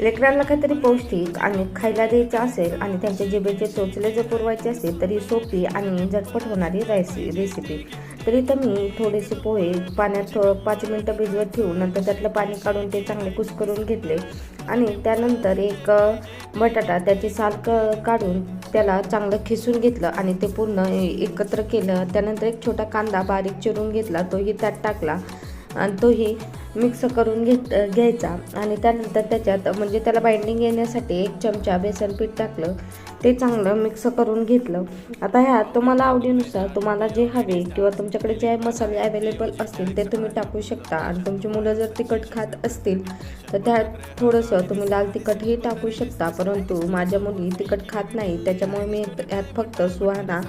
लेकरांना काहीतरी पौष्टिक आणि खायला द्यायचं असेल आणि त्यांच्या जिभेचे चोचले जर पुरवायचे असेल तरी सोपी आणि झटपट होणारी रेसिपी. तरी तर मी थोडेसे पोहे पाण्यात 5 मिनटं भिजवत ठेवून नंतर त्यातलं पाणी काढून ते चांगले कुस्करून घेतले आणि त्यानंतर एक बटाटा त्याची साल काढून त्याला चांगलं खिसून घेतलं आणि ते पूर्ण एकत्र केलं. त्यानंतर एक छोटा कांदा बारीक चिरून घेतला, तोही त्यात टाकला आणि तोही मिक्स करून घ्यायचा आणि त्यानंतर त्याच्यात म्हणजे त्याला बाइंडिंग येण्यासाठी 1 चमचा बेसन पीठ टाकलं, ते चांगलं मिक्स करून घेतलं. आता ह्यात तुम्हाला आवडीनुसार तुम्हाला जे हवे किंवा तुमच्याकडे जे मसाले अवेलेबल असतील ते तुम्ही टाकू शकता आणि तुमची मुलं जर तिखट खात असतील तर त्यात थोडंसं तुम्ही लाल तिखटही टाकू शकता, परंतु माझ्या मुली तिखट खात नाही त्याच्यामुळे मी ह्यात फक्त सुहाना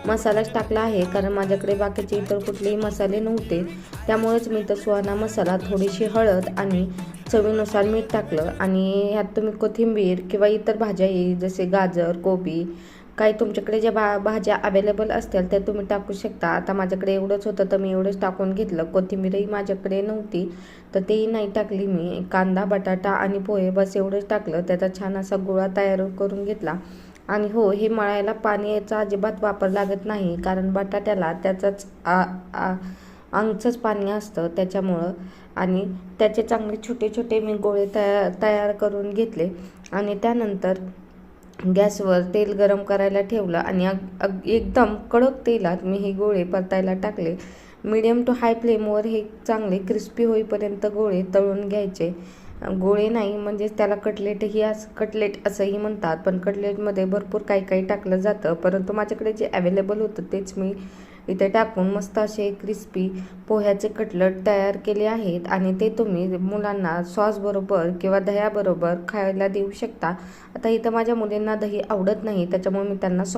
मसालाच टाकला आहे, कारण माझ्याकडे बाकीचे इतर कुठलेही मसाले नव्हते. त्यामुळेच मी तर सुहाना मसाला, थोडीशी हळद आणि चवीनुसार मीठ टाकलं आणि ह्यात तुम्ही कोथिंबीर किंवा इतर भाज्या जसे गाजर, कोबी, काही तुमच्याकडे ज्या भाज्या अवेलेबल असतील त्या तुम्ही टाकू शकता. आता माझ्याकडे एवढंच होतं तर मी एवढंच टाकून घेतलं. कोथिंबीरही माझ्याकडे नव्हती तर तेही नाही टाकली मी. कांदा, बटाटा आणि पोहे बस एवढंच टाकलं. त्याचा छान असा गोळा तयार करून घेतला आणि हो, हे मळायला पाण्याचा अजिबात वापर लागत नाही, कारण बटाट्याला त्याचंच अंगचंच पाणी असतं त्याच्यामुळं. आणि त्याचे चांगले छोटे छोटे मी गोळे तयार करून घेतले आणि त्यानंतर गॅसवर तेल गरम करायला ठेवलं आणि एकदम कडक तेलात मी हे गोळे परतायला टाकले. मीडियम टू हाय फ्लेमवर हे चांगले क्रिस्पी होईपर्यंत गोळे तळून घ्यायचे. गोळे नाही म्हणजेच त्याला कटलेट असंही म्हणतात, पण कटलेटमध्ये भरपूर काही काही टाकलं जातं, परंतु माझ्याकडे जे अवेलेबल होतं तेच मी इथे टाकून मस्त असे क्रिस्पी पोह्याचे कटलेट तयार केले आहेत आणि ते तुम्ही मुलांना सॉसबरोबर किंवा दह्याबरोबर खायला देऊ शकता. आता इथं माझ्या मुलींना दही आवडत नाही त्याच्यामुळे मी त्यांना